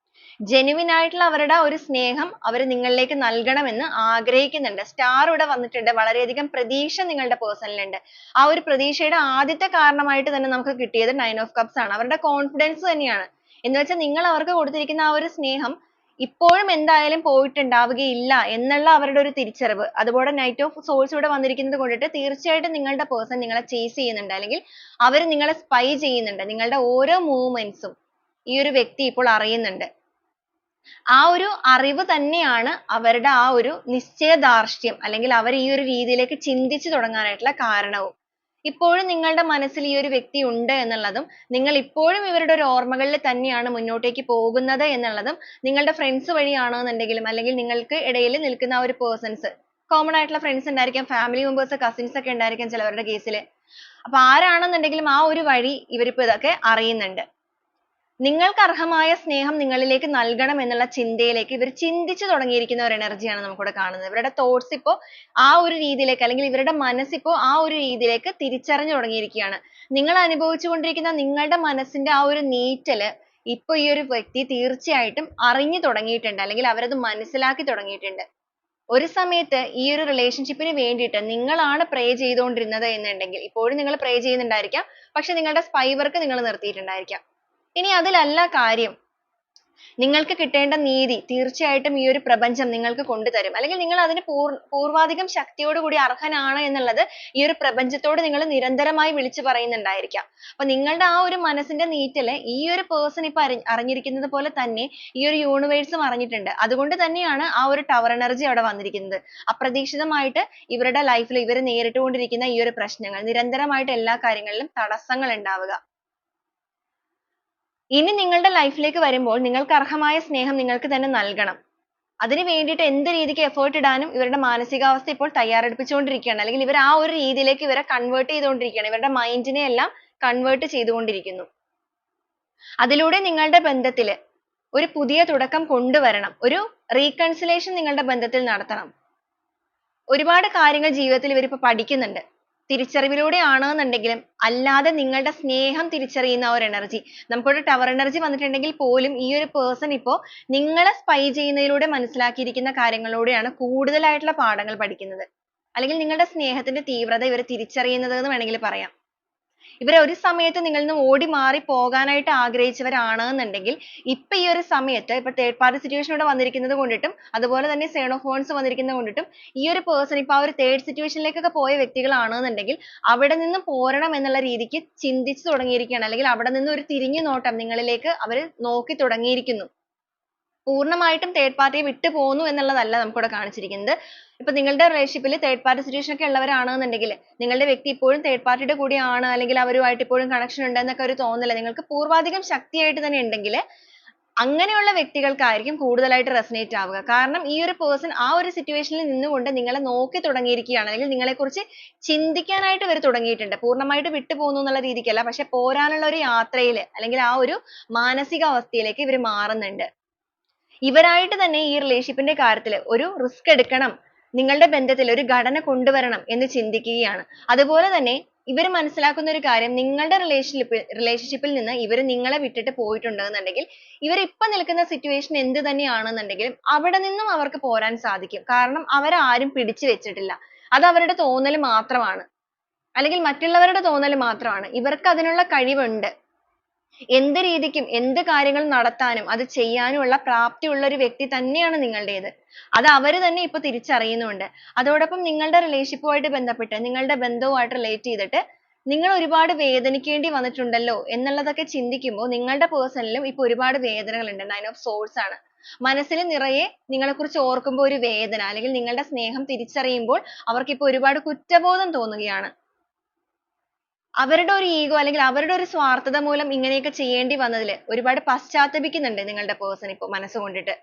ജെന്യുവിൻ ആയിട്ടുള്ള അവരുടെ ഒരു സ്നേഹം അവർ നിങ്ങളിലേക്ക് നൽകണമെന്ന് ആഗ്രഹിക്കുന്നുണ്ട്. സ്റ്റാർ ഇവിടെ വന്നിട്ടുണ്ട്. വളരെയധികം പ്രതീക്ഷ നിങ്ങളുടെ പേഴ്സണിൽ ഉണ്ട്. ആ ഒരു പ്രതീക്ഷയുടെ ആദ്യത്തെ കാരണമായിട്ട് തന്നെ നമുക്ക് കിട്ടിയത് നയൻ ഓഫ് കപ്സ് ആണ്. അവരുടെ കോൺഫിഡൻസ് തന്നെയാണ്. എന്ന് വെച്ചാൽ നിങ്ങൾ അവർക്ക് കൊടുത്തിരിക്കുന്ന ആ ഒരു സ്നേഹം ഇപ്പോഴും എന്തായാലും പോയിട്ടുണ്ടാവുകയില്ല എന്നുള്ള അവരുടെ ഒരു തിരിച്ചറിവ്. അതുപോലെ നൈറ്റ് ഓഫ് സോഴ്സ് ഇവിടെ വന്നിരിക്കുന്നത് കൊണ്ടിട്ട് തീർച്ചയായിട്ടും നിങ്ങളുടെ പേഴ്സൺ നിങ്ങളെ ചേസ് ചെയ്യുന്നുണ്ട്, അല്ലെങ്കിൽ അവർ നിങ്ങളെ സ്പൈ ചെയ്യുന്നുണ്ട്. നിങ്ങളുടെ ഓരോ മൂവ്മെന്റ്സും ഈ ഒരു വ്യക്തി ഇപ്പോൾ അറിയുന്നുണ്ട്. ആ ഒരു അറിവ് തന്നെയാണ് അവരുടെ ആ ഒരു നിശ്ചയദാർഢ്യം, അല്ലെങ്കിൽ അവർ ഈ ഒരു രീതിയിലേക്ക് ചിന്തിച്ചു തുടങ്ങാനായിട്ടുള്ള കാരണവും. ഇപ്പോഴും നിങ്ങളുടെ മനസ്സിൽ ഈ ഒരു വ്യക്തി ഉണ്ട് എന്നുള്ളതും, നിങ്ങൾ ഇപ്പോഴും ഇവരുടെ ഒരു ഓർമ്മകളിൽ തന്നെയാണ് മുന്നോട്ടേക്ക് പോകുന്നത് എന്നുള്ളതും, നിങ്ങളുടെ ഫ്രണ്ട്സ് വഴിയാണെന്നുണ്ടെങ്കിലും, അല്ലെങ്കിൽ നിങ്ങൾക്ക് ഇടയിൽ നിൽക്കുന്ന ആ ഒരു പേഴ്സൺസ്, കോമൺ ആയിട്ടുള്ള ഫ്രണ്ട്സ് ഉണ്ടായിരിക്കാം, ഫാമിലി മെമ്പേഴ്സ്, കസിൻസ് ഒക്കെ ഉണ്ടായിരിക്കാം ചിലവരുടെ കേസിൽ. അപ്പൊ ആരാണെന്നുണ്ടെങ്കിലും ആ ഒരു വഴി ഇവരിപ്പോ ഇതൊക്കെ അറിയുന്നുണ്ട്. നിങ്ങൾക്ക് അർഹമായ സ്നേഹം നിങ്ങളിലേക്ക് നൽകണം എന്നുള്ള ചിന്തയിലേക്ക് ഇവർ ചിന്തിച്ചു തുടങ്ങിയിരിക്കുന്ന ഒരു എനർജിയാണ് നമുക്കിവിടെ കാണുന്നത്. ഇവരുടെ തോട്ട്സ് ഇപ്പോ ആ ഒരു രീതിയിലേക്ക്, അല്ലെങ്കിൽ ഇവരുടെ മനസ്സിപ്പോ ആ ഒരു രീതിയിലേക്ക് തിരിച്ചറിഞ്ഞു തുടങ്ങിയിരിക്കുകയാണ്. നിങ്ങൾ അനുഭവിച്ചുകൊണ്ടിരിക്കുന്ന നിങ്ങളുടെ മനസ്സിന്റെ ആ ഒരു നീറ്റല് ഇപ്പൊ ഈ ഒരു വ്യക്തി തീർച്ചയായിട്ടും അറിഞ്ഞു തുടങ്ങിയിട്ടുണ്ട്, അല്ലെങ്കിൽ അവരത് മനസ്സിലാക്കി തുടങ്ങിയിട്ടുണ്ട്. ഒരു സമയത്ത് ഈ ഒരു റിലേഷൻഷിപ്പിന് വേണ്ടിയിട്ട് നിങ്ങളാണ് പ്രേ ചെയ്തുകൊണ്ടിരുന്നത് എന്നുണ്ടെങ്കിൽ, ഇപ്പോഴും നിങ്ങൾ പ്രേ ചെയ്യുന്നുണ്ടായിരിക്കാം, പക്ഷെ നിങ്ങളുടെ സ്പൈ വർക്ക് നിങ്ങൾ നിർത്തിയിട്ടുണ്ടായിരിക്കാം. ഇനി അതിലല്ല കാര്യം. നിങ്ങൾക്ക് കിട്ടേണ്ട നീതി തീർച്ചയായിട്ടും ഈ ഒരു പ്രപഞ്ചം നിങ്ങൾക്ക് കൊണ്ടുതരും, അല്ലെങ്കിൽ നിങ്ങൾ അതിന് പൂർവാധികം ശക്തിയോടുകൂടി അർഹനാണ് എന്നുള്ളത് ഈ ഒരു പ്രപഞ്ചത്തോട് നിങ്ങൾ നിരന്തരമായി വിളിച്ചു പറയുന്നുണ്ടായിരിക്കാം. അപ്പൊ നിങ്ങളുടെ ആ ഒരു മനസ്സിന്റെ നീറ്റല് ഈ ഒരു പേഴ്സൺ ഇപ്പൊ അറിഞ്ഞിരിക്കുന്നത് പോലെ തന്നെ ഈ ഒരു യൂണിവേഴ്സും അറിഞ്ഞിട്ടുണ്ട്. അതുകൊണ്ട് തന്നെയാണ് ആ ഒരു ടവർ എനർജി അവിടെ വന്നിരിക്കുന്നത്. അപ്രതീക്ഷിതമായിട്ട് ഇവരുടെ ലൈഫിൽ ഇവർ നേരിട്ടുകൊണ്ടിരിക്കുന്ന ഈ ഒരു പ്രശ്നങ്ങൾ, നിരന്തരമായിട്ട് എല്ലാ കാര്യങ്ങളിലും തടസ്സങ്ങൾ ഉണ്ടാവുക. ഇനി നിങ്ങളുടെ ലൈഫിലേക്ക് വരുമ്പോൾ നിങ്ങൾക്ക് അർഹമായ സ്നേഹം നിങ്ങൾക്ക് തന്നെ നൽകണം. അതിന് വേണ്ടിയിട്ട് എന്ത് രീതിക്ക് എഫേർട്ട് ഇടാനും ഇവരുടെ മാനസികാവസ്ഥ ഇപ്പോൾ തയ്യാറെടുപ്പിച്ചുകൊണ്ടിരിക്കുകയാണ്, അല്ലെങ്കിൽ ഇവർ ആ ഒരു രീതിയിലേക്ക് ഇവരെ കൺവേർട്ട് ചെയ്തുകൊണ്ടിരിക്കുകയാണ്. ഇവരുടെ മൈൻഡിനെ എല്ലാം കൺവേർട്ട് ചെയ്തുകൊണ്ടിരിക്കുന്നു. അതിലൂടെ നിങ്ങളുടെ ബന്ധത്തിൽ ഒരു പുതിയ തുടക്കം കൊണ്ടുവരണം. ഒരു റീകൺസിലേഷൻ നിങ്ങളുടെ ബന്ധത്തിൽ നടത്തണം. ഒരുപാട് കാര്യങ്ങൾ ജീവിതത്തിൽ ഇവരിപ്പോ പഠിക്കുന്നുണ്ട്. തിരിച്ചറിവിലൂടെ ആണെന്നുണ്ടെങ്കിലും അല്ലാതെ നിങ്ങളുടെ സ്നേഹം തിരിച്ചറിയുന്ന ഒരു എനർജി, നമുക്കൊരു ടവർ എനർജി വന്നിട്ടുണ്ടെങ്കിൽ പോലും ഈ ഒരു പേഴ്സൺ ഇപ്പോ നിങ്ങളെ സ്പൈ ചെയ്യുന്നതിലൂടെ മനസ്സിലാക്കിയിരിക്കുന്ന കാര്യങ്ങളിലൂടെയാണ് കൂടുതലായിട്ടുള്ള പാഠങ്ങൾ പഠിക്കുന്നത്, അല്ലെങ്കിൽ നിങ്ങളുടെ സ്നേഹത്തിന്റെ തീവ്രത ഇവർ തിരിച്ചറിയുന്നത് എന്ന് വേണമെങ്കിൽ പറയാം. ഇവർ ഒരു സമയത്ത് നിങ്ങളിൽ നിന്ന് ഓടി മാറി പോകാനായിട്ട് ആഗ്രഹിച്ചവരാണെന്നുണ്ടെങ്കിൽ ഇപ്പൊ ഈ ഒരു സമയത്ത് ഇപ്പൊ തേർഡ് പാർട്ടി സിറ്റുവേഷൻ ഇവിടെ വന്നിരിക്കുന്നത് കൊണ്ടിട്ടും, അതുപോലെ തന്നെ സെവൻ ഓഫ് വാൻഡ്സ് വന്നിരിക്കുന്നത് കൊണ്ടിട്ടും, ഈ ഒരു പേഴ്സൺ ഇപ്പൊ ആ ഒരു തേർഡ് സിറ്റുവേഷനിലേക്കൊക്കെ പോയ വ്യക്തികളാണെന്നുണ്ടെങ്കിൽ അവിടെ നിന്ന് പോരണം എന്നുള്ള രീതിക്ക് ചിന്തിച്ചു തുടങ്ങിയിരിക്കുകയാണ്, അല്ലെങ്കിൽ അവിടെ നിന്ന് ഒരു തിരിഞ്ഞു നോട്ടം നിങ്ങളിലേക്ക് അവർ നോക്കി തുടങ്ങിയിരിക്കുന്നു. പൂർണ്ണമായിട്ടും തേർഡ് പാർട്ടിയെ വിട്ടു പോന്നു എന്നുള്ളതല്ല നമുക്കിവിടെ കാണിച്ചിരിക്കുന്നത്. ഇപ്പൊ നിങ്ങളുടെ റിലേഷൻഷിപ്പിൽ തേർഡ് പാർട്ടി സിറ്റുവേഷൻ ഒക്കെ ഉള്ളവരാണെന്നുണ്ടെങ്കിൽ, നിങ്ങളുടെ വ്യക്തി ഇപ്പോഴും തേർഡ് പാർട്ടിയുടെ കൂടെയാണ്, അല്ലെങ്കിൽ അവരുമായിട്ട് ഇപ്പോഴും കണക്ഷൻ ഉണ്ട് എന്നൊക്കെ ഒരു തോന്നല് നിങ്ങൾക്ക് പൂർവാധികം ശക്തിയായിട്ട് തന്നെ ഉണ്ടെങ്കിൽ, അങ്ങനെയുള്ള വ്യക്തികൾക്കായിരിക്കും കൂടുതലായിട്ട് റെസനേറ്റ് ആവുക. കാരണം ഈ ഒരു പേഴ്സൺ ആ ഒരു സിറ്റുവേഷനിൽ നിന്നുകൊണ്ട് നിങ്ങളെ നോക്കി തുടങ്ങിയിരിക്കുകയാണ്, അല്ലെങ്കിൽ നിങ്ങളെക്കുറിച്ച് ചിന്തിക്കാനായിട്ട് ഇവർ തുടങ്ങിയിട്ടുണ്ട്. പൂർണ്ണമായിട്ട് വിട്ടു പോകുന്നു എന്നുള്ള രീതിക്കല്ല, പക്ഷെ പോരാനുള്ള ഒരു യാത്രയിൽ, അല്ലെങ്കിൽ ആ ഒരു മാനസികാവസ്ഥയിലേക്ക് ഇവർ മാറുന്നുണ്ട്. ഇവരായിട്ട് തന്നെ ഈ റിലേഷൻഷിപ്പിന്റെ കാര്യത്തിൽ ഒരു റിസ്ക് എടുക്കണം, നിങ്ങളുടെ ബന്ധത്തിൽ ഒരു ഘടന കൊണ്ടുവരണം എന്ന് ചിന്തിക്കുകയാണ്. അതുപോലെ തന്നെ ഇവർ മനസ്സിലാക്കുന്ന ഒരു കാര്യം, നിങ്ങളുടെ റിലേഷൻഷിപ്പിൽ നിന്ന് ഇവർ നിങ്ങളെ വിട്ടിട്ട് പോയിട്ടുണ്ടെന്നുണ്ടെങ്കിൽ, ഇവർ ഇപ്പൊ നിൽക്കുന്ന സിറ്റുവേഷൻ എന്ത് തന്നെയാണെന്നുണ്ടെങ്കിലും അവിടെ നിന്നും അവർക്ക് പോരാൻ സാധിക്കും. കാരണം അവരാരും പിടിച്ചു വെച്ചിട്ടില്ല. അത് അവരുടെ തോന്നൽ മാത്രമാണ്, അല്ലെങ്കിൽ മറ്റുള്ളവരുടെ തോന്നൽ മാത്രമാണ്. ഇവർക്ക് അതിനുള്ള കഴിവുണ്ട്. എന്ത് രീതിക്കും എന്ത് കാര്യങ്ങൾ നടത്താനും അത് ചെയ്യാനുമുള്ള പ്രാപ്തിയുള്ള ഒരു വ്യക്തി തന്നെയാണ് നിങ്ങളുടേത്. അത് അവർ തന്നെ ഇപ്പൊ തിരിച്ചറിയുന്നുണ്ട്. അതോടൊപ്പം നിങ്ങളുടെ റിലേഷൻഷിപ്പുമായിട്ട് ബന്ധപ്പെട്ട്, നിങ്ങളുടെ ബന്ധവുമായിട്ട് റിലേറ്റ് ചെയ്തിട്ട് നിങ്ങൾ ഒരുപാട് വേദനിക്കേണ്ടി വന്നിട്ടുണ്ടല്ലോ എന്നുള്ളതൊക്കെ ചിന്തിക്കുമ്പോൾ നിങ്ങളുടെ പേഴ്സണിലും ഇപ്പൊ ഒരുപാട് വേദനകളുണ്ട്. നയൻ ഓഫ് സോഴ്സ് ആണ്. മനസ്സിൽ നിറയെ നിങ്ങളെക്കുറിച്ച് ഓർക്കുമ്പോൾ ഒരു വേദന, അല്ലെങ്കിൽ നിങ്ങളുടെ സ്നേഹം തിരിച്ചറിയുമ്പോൾ അവർക്ക് ഇപ്പൊ ഒരുപാട് കുറ്റബോധം തോന്നുകയാണ്. അവരുടെ ഒരു ഈഗോ, അല്ലെങ്കിൽ അവരുടെ ഒരു സ്വാർത്ഥത മൂലം ഇങ്ങനെയൊക്കെ ചെയ്യേണ്ടി വന്നതിൽ ഒരുപാട് പശ്ചാത്തപിക്കുന്നുണ്ട് നിങ്ങളുടെ പേഴ്സൺ ഇപ്പൊ മനസ്സുകൊണ്ടിട്ട്.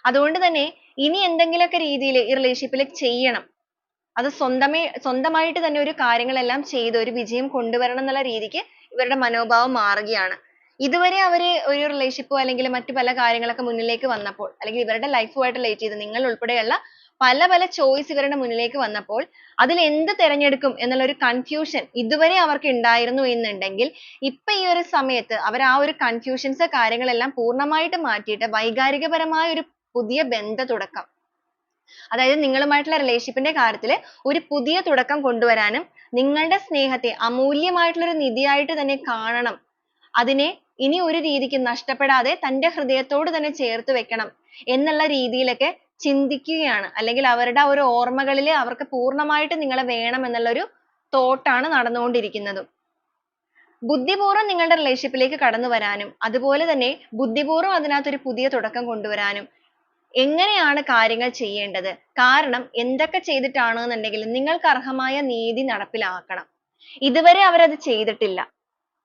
അതുകൊണ്ട് തന്നെ ഇനി എന്തെങ്കിലുമൊക്കെ രീതിയിൽ ഈ റിലേഷൻഷിപ്പിൽ ചെയ്യണം. അത് സ്വന്തമായിട്ട് തന്നെ ഒരു കാര്യങ്ങളെല്ലാം ചെയ്ത് ഒരു വിജയം കൊണ്ടുവരണം എന്നുള്ള രീതിക്ക് ഇവരുടെ മനോഭാവം മാറുകയാണ്. ഇതുവരെ അവര് ഒരു റിലേഷൻഷിപ്പോ അല്ലെങ്കിൽ മറ്റു പല കാര്യങ്ങളൊക്കെ മുന്നിലേക്ക് വന്നപ്പോൾ, അല്ലെങ്കിൽ ഇവരുടെ ലൈഫുമായിട്ട് റിലേറ്റ് ചെയ്ത് നിങ്ങൾ ഉൾപ്പെടെയുള്ള പല പല ചോയ്സ് ഇവരുടെ മുന്നിലേക്ക് വന്നപ്പോൾ അതിൽ എന്ത് തിരഞ്ഞെടുക്കും എന്നുള്ള ഒരു കൺഫ്യൂഷൻ ഇതുവരെ അവർക്ക് ഉണ്ടായിരുന്നു എന്നുണ്ടെങ്കിൽ ഇപ്പൊ ഈ ഒരു സമയത്ത് അവർ ആ ഒരു കൺഫ്യൂഷൻസ് കാര്യങ്ങളെല്ലാം പൂർണ്ണമായിട്ട് മാറ്റിയിട്ട് വൈകാരികപരമായ ഒരു പുതിയ ബന്ധ തുടക്കം, അതായത് നിങ്ങളുമായിട്ടുള്ള റിലേഷൻഷിപ്പിന്റെ കാര്യത്തിൽ ഒരു പുതിയ തുടക്കം കൊണ്ടുവരാനും നിങ്ങളുടെ സ്നേഹത്തെ അമൂല്യമായിട്ടുള്ള ഒരു നിധിയായിട്ട് തന്നെ കാണണം, അതിനെ ഇനി ഒരു രീതിക്കും നഷ്ടപ്പെടാതെ തന്റെ ഹൃദയത്തോട് തന്നെ ചേർത്ത് വെക്കണം എന്നുള്ള രീതിയിലൊക്കെ ചിന്തിക്കുകയാണ്. അല്ലെങ്കിൽ അവരുടെ ആ ഒരു ഓർമ്മകളിൽ അവർക്ക് പൂർണ്ണമായിട്ട് നിങ്ങളെ വേണം എന്നുള്ള ഒരു തോട്ടാണ് നടന്നുകൊണ്ടിരിക്കുന്നത്. ബുദ്ധിപൂർവ്വം നിങ്ങളുടെ റിലേഷൻഷിപ്പിലേക്ക് കടന്നു വരാനും അതുപോലെ തന്നെ ബുദ്ധിപൂർവ്വം അതിനകത്ത് ഒരു പുതിയ തുടക്കം കൊണ്ടുവരാനും എങ്ങനെയാണ് കാര്യങ്ങൾ ചെയ്യേണ്ടത്, കാരണം എന്തൊക്കെ ചെയ്തിട്ടാണെന്നുണ്ടെങ്കിൽ നിങ്ങൾക്ക് അർഹമായ നീതി നടപ്പിലാക്കണം. ഇതുവരെ അവരത് ചെയ്തിട്ടില്ല.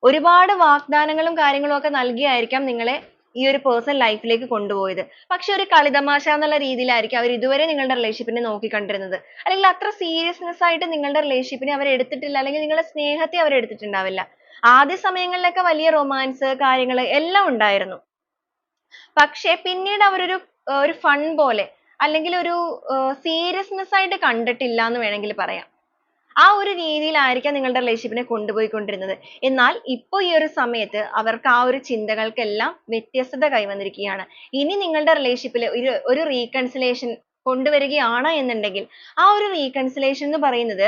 ഒരുപാട് വാഗ്ദാനങ്ങളും കാര്യങ്ങളും ഒക്കെ നൽകിയായിരിക്കാം നിങ്ങളെ ഈ ഒരു പേഴ്സൺ ലൈഫിലേക്ക് കൊണ്ടുപോയത്. പക്ഷെ ഒരു കളിതമാശ എന്നുള്ള രീതിയിലായിരിക്കും അവർ ഇതുവരെ നിങ്ങളുടെ റിലേഷൻഷിപ്പിനെ നോക്കിക്കണ്ടിരുന്നത്. അല്ലെങ്കിൽ അത്ര സീരിയസ്നെസ് ആയിട്ട് നിങ്ങളുടെ റിലേഷൻഷിപ്പിനെ അവർ എടുത്തിട്ടില്ല, അല്ലെങ്കിൽ നിങ്ങളുടെ സ്നേഹത്തെ അവർ എടുത്തിട്ടുണ്ടാവില്ല. ആദ്യ സമയങ്ങളിലൊക്കെ വലിയ റൊമാൻസ് കാര്യങ്ങൾ എല്ലാം ഉണ്ടായിരുന്നു. പക്ഷെ പിന്നീട് അവരൊരു ഒരു ഫൺ പോലെ അല്ലെങ്കിൽ ഒരു സീരിയസ്നെസ് ആയിട്ട് കണ്ടിട്ടില്ല എന്ന് വേണമെങ്കിൽ പറയാം. ആ ഒരു രീതിയിലായിരിക്കാം നിങ്ങളുടെ റിലേഷൻഷിപ്പിനെ കൊണ്ടുപോയിക്കൊണ്ടിരുന്നത്. എന്നാൽ ഇപ്പോൾ ഈ ഒരു സമയത്ത് അവർക്ക് ആ ഒരു ചിന്തകൾക്കെല്ലാം വ്യത്യസ്തത കൈവന്നിരിക്കുകയാണ്. ഇനി നിങ്ങളുടെ റിലേഷൻഷിപ്പിൽ ഒരു റീകൺസിലേഷൻ കൊണ്ടുവരികയാണ് എന്നുണ്ടെങ്കിൽ ആ ഒരു റീകൺസിലേഷൻ എന്ന് പറയുന്നത്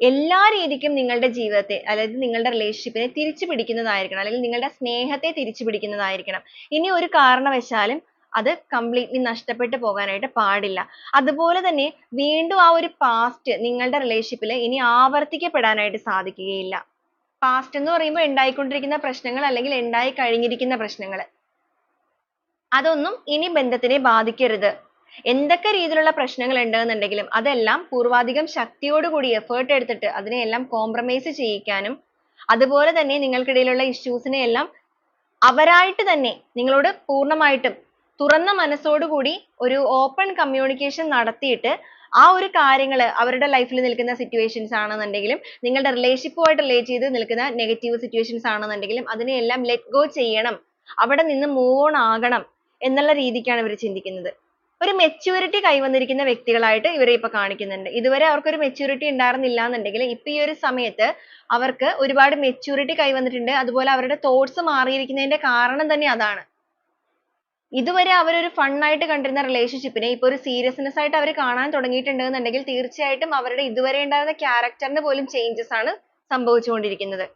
എല്ലാ രീതിക്കും നിങ്ങളുടെ ജീവിതത്തെ, അതായത് നിങ്ങളുടെ റിലേഷൻഷിപ്പിനെ തിരിച്ചു പിടിക്കുന്നതായിരിക്കണം, അല്ലെങ്കിൽ നിങ്ങളുടെ സ്നേഹത്തെ തിരിച്ചു പിടിക്കുന്നതായിരിക്കണം. ഇനി ഒരു കാരണവശാലും അത് completely നഷ്ടപ്പെട്ടു പോകാനായിട്ട് പാടില്ല. അതുപോലെ തന്നെ വീണ്ടും ആ ഒരു പാസ്റ്റ് നിങ്ങളുടെ റിലേഷൻഷിപ്പിൽ ഇനി ആവർത്തിക്കപ്പെടാനായിട്ട് സാധിക്കുകയില്ല. പാസ്റ്റ് എന്ന് പറയുമ്പോൾ ഉണ്ടായിക്കൊണ്ടിരിക്കുന്ന പ്രശ്നങ്ങൾ അല്ലെങ്കിൽ ഉണ്ടായി കഴിഞ്ഞിരിക്കുന്ന പ്രശ്നങ്ങൾ, അതൊന്നും ഇനി ബന്ധത്തിനെ ബാധിക്കരുത്. എന്തൊക്കെ രീതിയിലുള്ള പ്രശ്നങ്ങൾ ഉണ്ടെന്നുണ്ടെങ്കിലും അതെല്ലാം പൂർവാധികം ശക്തിയോടുകൂടി എഫേർട്ട് എടുത്തിട്ട് അതിനെയെല്ലാം കോംപ്രമൈസ് ചെയ്യിക്കാനും അതുപോലെ തന്നെ നിങ്ങൾക്കിടയിലുള്ള ഇഷ്യൂസിനെ എല്ലാം അവരായിട്ട് തന്നെ നിങ്ങളോട് പൂർണ്ണമായിട്ടും തുറന്ന മനസ്സോടുകൂടി ഒരു ഓപ്പൺ കമ്മ്യൂണിക്കേഷൻ നടത്തിയിട്ട് ആ ഒരു കാര്യങ്ങൾ അവരുടെ ലൈഫിൽ നിൽക്കുന്ന സിറ്റുവേഷൻസ് ആണെന്നുണ്ടെങ്കിലും നിങ്ങളുടെ റിലേഷൻഷിപ്പുമായിട്ട് റിലേറ്റ് ചെയ്ത് നിൽക്കുന്ന നെഗറ്റീവ് സിറ്റുവേഷൻസ് ആണെന്നുണ്ടെങ്കിലും അതിനെയെല്ലാം ലെറ്റ് ഗോ ചെയ്യണം, അവിടെ നിന്ന് മൂവ് ഓൺ ആകണം എന്നുള്ള രീതിക്കാണ് ഇവർ ചിന്തിക്കുന്നത്. ഒരു മെച്യൂരിറ്റി കൈവന്നിരിക്കുന്ന വ്യക്തികളായിട്ട് ഇവരെ ഇപ്പൊ കാണിക്കുന്നുണ്ട്. ഇതുവരെ അവർക്ക് ഒരു മെച്യൂരിറ്റി ഉണ്ടായിരുന്നില്ല എന്നുണ്ടെങ്കിൽ ഇപ്പൊ ഈ ഒരു സമയത്ത് അവർക്ക് ഒരുപാട് മെച്യൂരിറ്റി കൈവന്നിട്ടുണ്ട്. അതുപോലെ അവരുടെ തോട്ട്സ് മാറിയിരിക്കുന്നതിന്റെ കാരണം തന്നെ അതാണ്. ഇതുവരെ അവരൊരു ഫൺ ആയിട്ട് കണ്ടിരുന്ന റിലേഷൻഷിപ്പിനെ ഇപ്പൊ ഒരു സീരിയസ്നെസ് ആയിട്ട് അവർ കാണാൻ തുടങ്ങിയിട്ടുണ്ടെന്നുണ്ടെങ്കിൽ തീർച്ചയായിട്ടും അവരുടെ ഇതുവരെ ഉണ്ടായിരുന്ന ക്യാരക്ടറിന് പോലും ചേഞ്ചസ് ആണ് സംഭവിച്ചുകൊണ്ടിരിക്കുന്നത്.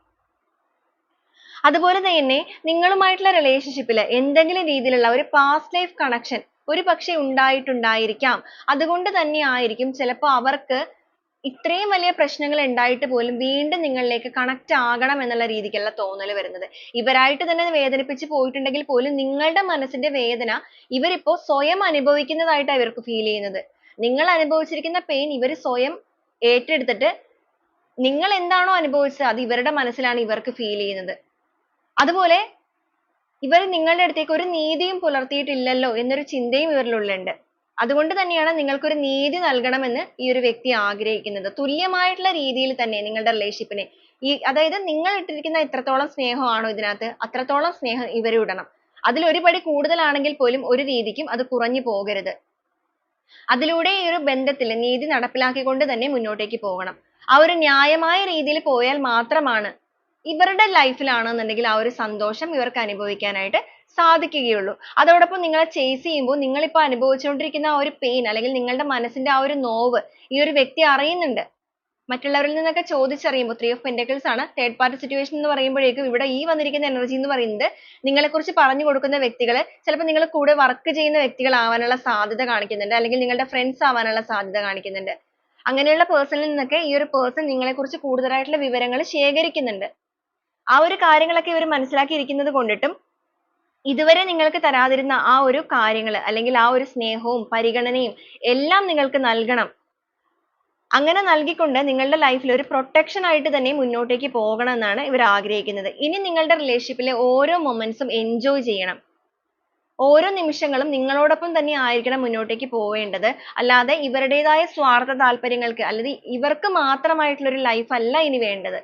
അതുപോലെ തന്നെ നിങ്ങളുമായിട്ടുള്ള റിലേഷൻഷിപ്പിൽ എന്തെങ്കിലും രീതിയിലുള്ള ഒരു പാസ്റ്റ് ലൈഫ് കണക്ഷൻ ഒരു പക്ഷെ ഉണ്ടായിട്ടുണ്ടായിരിക്കാം. അതുകൊണ്ട് തന്നെ ആയിരിക്കും ചിലപ്പോൾ അവർക്ക് ഇത്രയും വലിയ പ്രശ്നങ്ങൾ ഉണ്ടായിട്ട് പോലും വീണ്ടും നിങ്ങളിലേക്ക് കണക്ട് ആകണം എന്നുള്ള രീതിക്കുള്ള തോന്നൽ വരുന്നത്. ഇവരായിട്ട് തന്നെ വേദനിപ്പിച്ച് പോയിട്ടുണ്ടെങ്കിൽ പോലും നിങ്ങളുടെ മനസ്സിന്റെ വേദന ഇവരിപ്പോ സ്വയം അനുഭവിക്കുന്നതായിട്ടാണ് ഇവർക്ക് ഫീൽ ചെയ്യുന്നത്. നിങ്ങൾ അനുഭവിച്ചിരിക്കുന്ന പെയിൻ ഇവർ സ്വയം ഏറ്റെടുത്തിട്ട് നിങ്ങൾ എന്താണോ അനുഭവിച്ചത് അത് ഇവരുടെ മനസ്സിലാണ് ഇവർക്ക് ഫീൽ ചെയ്യുന്നത്. അതുപോലെ ഇവർ നിങ്ങളുടെ അടുത്തേക്ക് ഒരു നീതിയും പുലർത്തിയിട്ടില്ലല്ലോ എന്നൊരു ചിന്തയും ഇവരുടെ ഉള്ളിലുണ്ട്. അതുകൊണ്ട് തന്നെയാണ് നിങ്ങൾക്കൊരു നീതി നൽകണമെന്ന് ഈ ഒരു വ്യക്തി ആഗ്രഹിക്കുന്നത്. തുല്യമായിട്ടുള്ള രീതിയിൽ തന്നെ നിങ്ങളുടെ റിലേഷൻഷിപ്പിനെ അതായത് നിങ്ങൾ ഇട്ടിരിക്കുന്ന എത്രത്തോളം സ്നേഹമാണോ ഇതിനകത്ത് അത്രത്തോളം സ്നേഹം ഇവരും ഇടണം. അതിൽ ഒരു പടി കൂടുതലാണെങ്കിൽ പോലും ഒരു രീതിക്കും അത് കുറഞ്ഞു പോകരുത്. അതിലൂടെ ഈ ഒരു ബന്ധത്തിൽ നീതി നടപ്പിലാക്കിക്കൊണ്ട് തന്നെ മുന്നോട്ടേക്ക് പോകണം. ആ ഒരു ന്യായമായ രീതിയിൽ പോയാൽ മാത്രമാണ് ഇവരുടെ ലൈഫിലാണെന്നുണ്ടെങ്കിൽ ആ ഒരു സന്തോഷം ഇവർക്ക് അനുഭവിക്കാനായിട്ട് സാധിക്കുകയുള്ളൂ. അതോടൊപ്പം നിങ്ങളെ ചേസ് ചെയ്യുമ്പോൾ നിങ്ങളിപ്പോ അനുഭവിച്ചുകൊണ്ടിരിക്കുന്ന ആ ഒരു പെയിൻ അല്ലെങ്കിൽ നിങ്ങളുടെ മനസ്സിന്റെ ആ ഒരു നോവ് ഈ ഒരു വ്യക്തി അറിയുന്നുണ്ട്. മറ്റുള്ളവരിൽ നിന്നൊക്കെ ചോദിച്ചറിയുമ്പോൾ 3 of Pentacles ആണ്. തേർഡ് പാർട്ടി സിറ്റുവേഷൻ എന്ന് പറയുമ്പോഴേക്കും ഇവിടെ ഈ വന്നിരിക്കുന്ന എനർജി എന്ന് പറയുന്നത് നിങ്ങളെക്കുറിച്ച് പറഞ്ഞു കൊടുക്കുന്ന വ്യക്തികൾ ചിലപ്പോൾ നിങ്ങൾ കൂടെ വർക്ക് ചെയ്യുന്ന വ്യക്തികളാവാനുള്ള സാധ്യത കാണിക്കുന്നുണ്ട്, അല്ലെങ്കിൽ നിങ്ങളുടെ ഫ്രണ്ട്സ് ആവാനുള്ള സാധ്യത കാണിക്കുന്നുണ്ട്. അങ്ങനെയുള്ള പേഴ്സണിൽ നിന്നൊക്കെ ഈ ഒരു പേഴ്സൺ നിങ്ങളെക്കുറിച്ച് കൂടുതലായിട്ടുള്ള വിവരങ്ങൾ ശേഖരിക്കുന്നുണ്ട്. ആ ഒരു കാര്യങ്ങളൊക്കെ ഇവർ മനസ്സിലാക്കിയിരിക്കുന്നത് കൊണ്ടിട്ടും ഇതുവരെ നിങ്ങൾക്ക് തരാതിരുന്ന ആ ഒരു കാര്യങ്ങൾ അല്ലെങ്കിൽ ആ ഒരു സ്നേഹവും പരിഗണനയും എല്ലാം നിങ്ങൾക്ക് നൽകണം. അങ്ങനെ നൽകിക്കൊണ്ട് നിങ്ങളുടെ ലൈഫിൽ ഒരു പ്രൊട്ടക്ഷൻ ആയിട്ട് തന്നെ മുന്നോട്ടേക്ക് പോകണം എന്നാണ് ഇവർ ആഗ്രഹിക്കുന്നത്. ഇനി നിങ്ങളുടെ റിലേഷൻഷിപ്പിലെ ഓരോ മൊമെന്റ്സും എൻജോയ് ചെയ്യണം. ഓരോ നിമിഷങ്ങളും നിങ്ങളോടൊപ്പം തന്നെ ആയിരിക്കണം മുന്നോട്ടേക്ക് പോവേണ്ടത്. അല്ലാതെ ഇവരുടേതായ സ്വാർത്ഥ താല്പര്യങ്ങൾക്ക് അല്ലെങ്കിൽ ഇവർക്ക് മാത്രമായിട്ടുള്ള ഒരു ലൈഫ് അല്ല ഇനി വേണ്ടത്.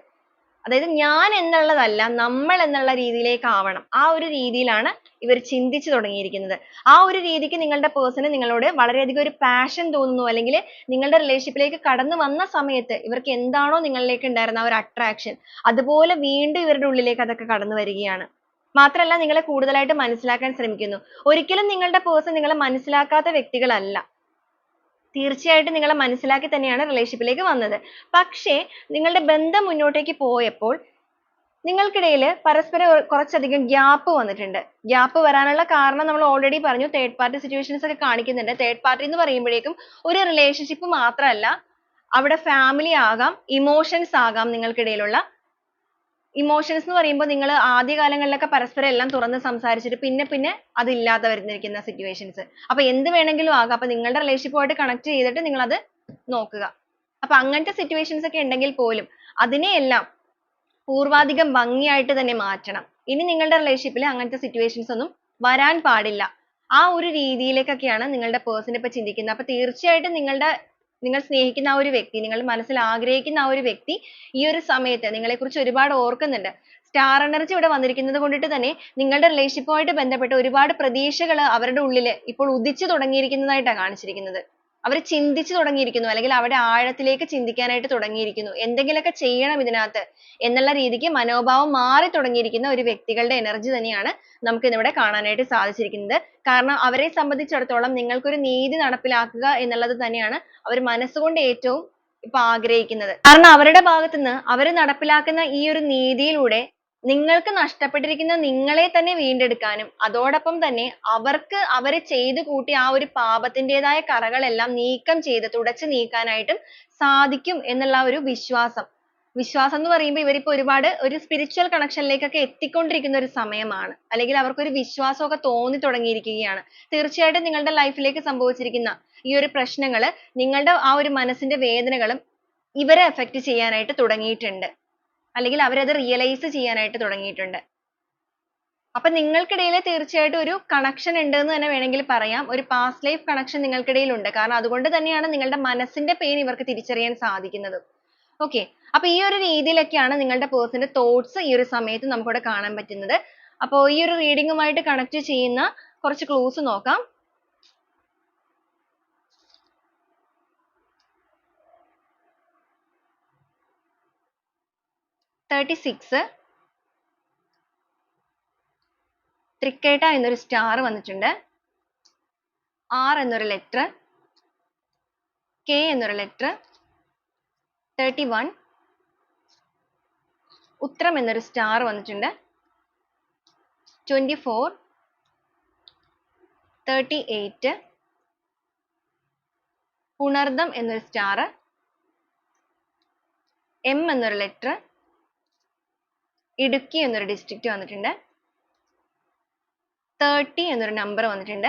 അതായത് ഞാൻ എന്നുള്ളതല്ല, നമ്മൾ എന്നുള്ള രീതിയിലേക്ക് ആവണം. ആ ഒരു രീതിയിലാണ് ഇവർ ചിന്തിച്ചു തുടങ്ങിയിരിക്കുന്നത്. ആ ഒരു രീതിക്ക് നിങ്ങളുടെ പേഴ്സണ് നിങ്ങളോട് വളരെയധികം ഒരു പാഷൻ തോന്നുന്നു, അല്ലെങ്കിൽ നിങ്ങളുടെ റിലേഷൻഷിപ്പിലേക്ക് കടന്നു വന്ന സമയത്ത് ഇവർക്ക് എന്താണോ നിങ്ങളിലേക്ക് ഉണ്ടായിരുന്ന ആ ഒരു അട്രാക്ഷൻ, അതുപോലെ വീണ്ടും ഇവരുടെ ഉള്ളിലേക്ക് അതൊക്കെ കടന്നു വരികയാണ്. മാത്രമല്ല നിങ്ങളെ കൂടുതലായിട്ട് മനസ്സിലാക്കാൻ ശ്രമിക്കുന്നു. ഒരിക്കലും നിങ്ങളുടെ പേഴ്സൺ നിങ്ങളെ മനസ്സിലാക്കാത്ത വ്യക്തികളല്ല. തീർച്ചയായിട്ടും നിങ്ങളെ മനസ്സിലാക്കി തന്നെയാണ് റിലേഷൻഷിപ്പിലേക്ക് വന്നത്. പക്ഷേ നിങ്ങളുടെ ബന്ധം മുന്നോട്ടേക്ക് പോയപ്പോൾ നിങ്ങൾക്കിടയിൽ പരസ്പരം കുറച്ചധികം ഗ്യാപ്പ് വന്നിട്ടുണ്ട്. ഗ്യാപ്പ് വരാനുള്ള കാരണം നമ്മൾ ഓൾറെഡി പറഞ്ഞു, തേർഡ് പാർട്ടി സിറ്റുവേഷൻസ് ഒക്കെ കാണിക്കുന്നുണ്ട്. തേർഡ് പാർട്ടി എന്ന് പറയുമ്പോഴേക്കും ഒരു റിലേഷൻഷിപ്പ് മാത്രമല്ല, അവിടെ ഫാമിലി ആകാം, ഇമോഷൻസ് ആകാം. നിങ്ങൾക്കിടയിലുള്ള ഇമോഷൻസ് എന്ന് പറയുമ്പോൾ നിങ്ങൾ ആദ്യ കാലങ്ങളിലൊക്കെ പരസ്പരം എല്ലാം തുറന്ന് സംസാരിച്ചിട്ട് പിന്നെ അതില്ലാതെ വരുന്നിരിക്കുന്ന സിറ്റുവേഷൻസ്. അപ്പൊ എന്ത് വേണമെങ്കിലും ആകാം. അപ്പൊ നിങ്ങളുടെ റിലേഷൻഷിപ്പുമായിട്ട് കണക്ട് ചെയ്തിട്ട് നിങ്ങൾ അത് നോക്കുക. അപ്പൊ അങ്ങനത്തെ സിറ്റുവേഷൻസ് ഒക്കെ ഉണ്ടെങ്കിൽ പോലും അതിനെയെല്ലാം പൂർവാധികം ഭംഗിയായിട്ട് തന്നെ മാറ്റണം. ഇനി നിങ്ങളുടെ റിലേഷൻഷിപ്പിൽ അങ്ങനത്തെ സിറ്റുവേഷൻസ് ഒന്നും വരാൻ പാടില്ല. ആ ഒരു രീതിയിലേക്കൊക്കെയാണ് നിങ്ങളുടെ പേഴ്സൺ ഇപ്പൊ ചിന്തിക്കുന്നത്. അപ്പൊ തീർച്ചയായിട്ടും നിങ്ങൾ സ്നേഹിക്കുന്ന ആ ഒരു വ്യക്തി, നിങ്ങൾ മനസ്സിൽ ആഗ്രഹിക്കുന്ന ആ ഒരു വ്യക്തി ഈ ഒരു സമയത്ത് നിങ്ങളെക്കുറിച്ച് ഒരുപാട് ഓർക്കുന്നുണ്ട്. സ്റ്റാർ എനർജി ഇവിടെ വന്നിരിക്കുന്നത് കൊണ്ടിട്ട് തന്നെ നിങ്ങളുടെ റിലേഷൻഷിപ്പുമായിട്ട് ബന്ധപ്പെട്ട് ഒരുപാട് പ്രതീക്ഷകൾ അവരുടെ ഉള്ളിൽ ഇപ്പോൾ ഉദിച്ചു തുടങ്ങിയിരിക്കുന്നതായിട്ടാണ് കാണിച്ചിരിക്കുന്നത്. അവർ ചിന്തിച്ചു തുടങ്ങിയിരിക്കുന്നു, അല്ലെങ്കിൽ അവിടെ ആഴത്തിലേക്ക് ചിന്തിക്കാനായിട്ട് തുടങ്ങിയിരിക്കുന്നു. എന്തെങ്കിലുമൊക്കെ ചെയ്യണം ഇതിനകത്ത് എന്നുള്ള രീതിക്ക് മനോഭാവം മാറി തുടങ്ങിയിരിക്കുന്ന ഒരു വ്യക്തികളുടെ എനർജി തന്നെയാണ് നമുക്ക് ഇന്നിവിടെ കാണാനായിട്ട് സാധിച്ചിരിക്കുന്നത്. കാരണം അവരെ സംബന്ധിച്ചിടത്തോളം നിങ്ങൾക്കൊരു നീതി നടപ്പിലാക്കുക എന്നുള്ളത് തന്നെയാണ് അവർ മനസ്സുകൊണ്ട് ഏറ്റവും ഇപ്പൊ ആഗ്രഹിക്കുന്നത്. കാരണം അവരുടെ ഭാഗത്തുനിന്ന് അവർ നടപ്പിലാക്കുന്ന ഈ ഒരു നീതിയിലൂടെ നിങ്ങൾക്ക് നഷ്ടപ്പെട്ടിരിക്കുന്ന നിങ്ങളെ തന്നെ വീണ്ടെടുക്കാനും, അതോടൊപ്പം തന്നെ അവര് ചെയ്തു കൂട്ടിയ ആ ഒരു പാപത്തിന്റേതായ കറകളെല്ലാം നീക്കം ചെയ്ത് തുടച്ചു നീക്കാനായിട്ടും സാധിക്കും എന്നുള്ള ഒരു വിശ്വാസം എന്ന് പറയുമ്പോൾ ഇവരിപ്പോ ഒരുപാട് ഒരു സ്പിരിച്വൽ കണക്ഷനിലേക്കൊക്കെ എത്തിക്കൊണ്ടിരിക്കുന്ന ഒരു സമയമാണ്. അല്ലെങ്കിൽ അവർക്കൊരു വിശ്വാസമൊക്കെ തോന്നി തുടങ്ങിയിരിക്കുകയാണ്. തീർച്ചയായിട്ടും നിങ്ങളുടെ ലൈഫിലേക്ക് സംഭവിച്ചിരിക്കുന്ന ഈ ഒരു പ്രശ്നങ്ങള് നിങ്ങളുടെ ആ ഒരു മനസ്സിന്റെ വേദനകളും ഇവരെ എഫക്ട് ചെയ്യാനായിട്ട് തുടങ്ങിയിട്ടുണ്ട്, അല്ലെങ്കിൽ അവരത് റിയലൈസ് ചെയ്യാനായിട്ട് തുടങ്ങിയിട്ടുണ്ട്. അപ്പൊ നിങ്ങൾക്കിടയിൽ തീർച്ചയായിട്ടും ഒരു കണക്ഷൻ ഉണ്ട് എന്ന് തന്നെ വേണമെങ്കിൽ പറയാം. ഒരു പാസ്റ്റ് ലൈഫ് കണക്ഷൻ നിങ്ങൾക്കിടയിൽ ഉണ്ട്. കാരണം അതുകൊണ്ട് തന്നെയാണ് നിങ്ങളുടെ മനസ്സിന്റെ പെയിൻ ഇവർക്ക് തിരിച്ചറിയാൻ സാധിക്കുന്നത്. ഓക്കെ, അപ്പൊ ഈ ഒരു രീതിയിലൊക്കെയാണ് നിങ്ങളുടെ പേഴ്സന്റെ തോട്ട്സ് ഈ ഒരു സമയത്ത് നമുക്കിവിടെ കാണാൻ പറ്റുന്നത്. അപ്പോൾ ഈ ഒരു റീഡിങ്ങുമായിട്ട് കണക്ട് ചെയ്യുന്ന കുറച്ച് ക്ലൂസ് നോക്കാം. തൃക്കേട്ട എന്നൊരു സ്റ്റാർ വന്നിട്ടുണ്ട്. R എന്നൊരു ലെറ്റർ, K എന്നൊരു ലെറ്റർ, 31 ഉത്രം എന്നൊരു സ്റ്റാർ വന്നിട്ടുണ്ട്. 24 38 പുണർദം എന്നൊരു സ്റ്റാർ, M എന്നൊരു ലെറ്റർ, ഇടുക്കി എന്നൊരു ഡിസ്ട്രിക്റ്റ് വന്നിട്ടുണ്ട്. 30 എന്നൊരു നമ്പർ വന്നിട്ടുണ്ട്.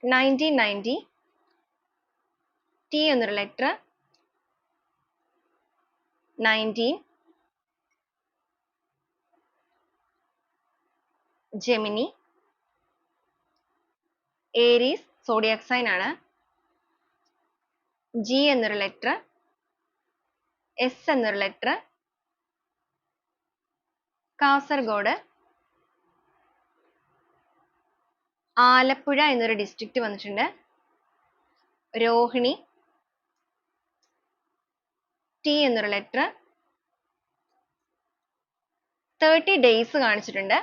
1990 T എന്നൊരു letter, 19 Gemini, Aries zodiac sign ആണ്. G എന്നൊരു ലെറ്റർ, S എന്നൊരു ലെറ്റർ, കാസർഗോഡ്, ആലപ്പുഴ എന്നൊരു ഡിസ്ട്രിക്റ്റ് വന്നിട്ടുണ്ട്. രോഹിണി, T എന്നൊരു ലെറ്റർ, 30 ഡേയ്സ് കാണിച്ചിട്ടുണ്ട്.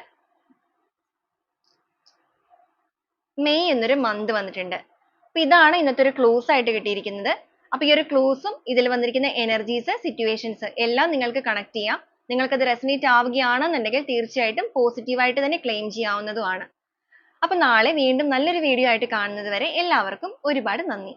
മെയ് എന്നൊരു മന്ത് വന്നിട്ടുണ്ട്. അപ്പൊ ഇതാണ് ഇന്നത്തെ ഒരു ക്ലൂസ് ആയിട്ട് കിട്ടിയിരിക്കുന്നത്. അപ്പൊ ഈ ഒരു ക്ലൂസും ഇതിൽ വന്നിരിക്കുന്ന എനർജീസ്, സിറ്റുവേഷൻസ് എല്ലാം നിങ്ങൾക്ക് കണക്ട് ചെയ്യാം. നിങ്ങൾക്കത് റെസനേറ്റ് ആവുകയാണെന്നുണ്ടെങ്കിൽ തീർച്ചയായിട്ടും പോസിറ്റീവായിട്ട് തന്നെ ക്ലെയിം ചെയ്യാവുന്നതുമാണ്. അപ്പൊ നാളെ വീണ്ടും നല്ലൊരു വീഡിയോ ആയിട്ട് കാണുന്നത് വരെ എല്ലാവർക്കും ഒരുപാട് നന്ദി.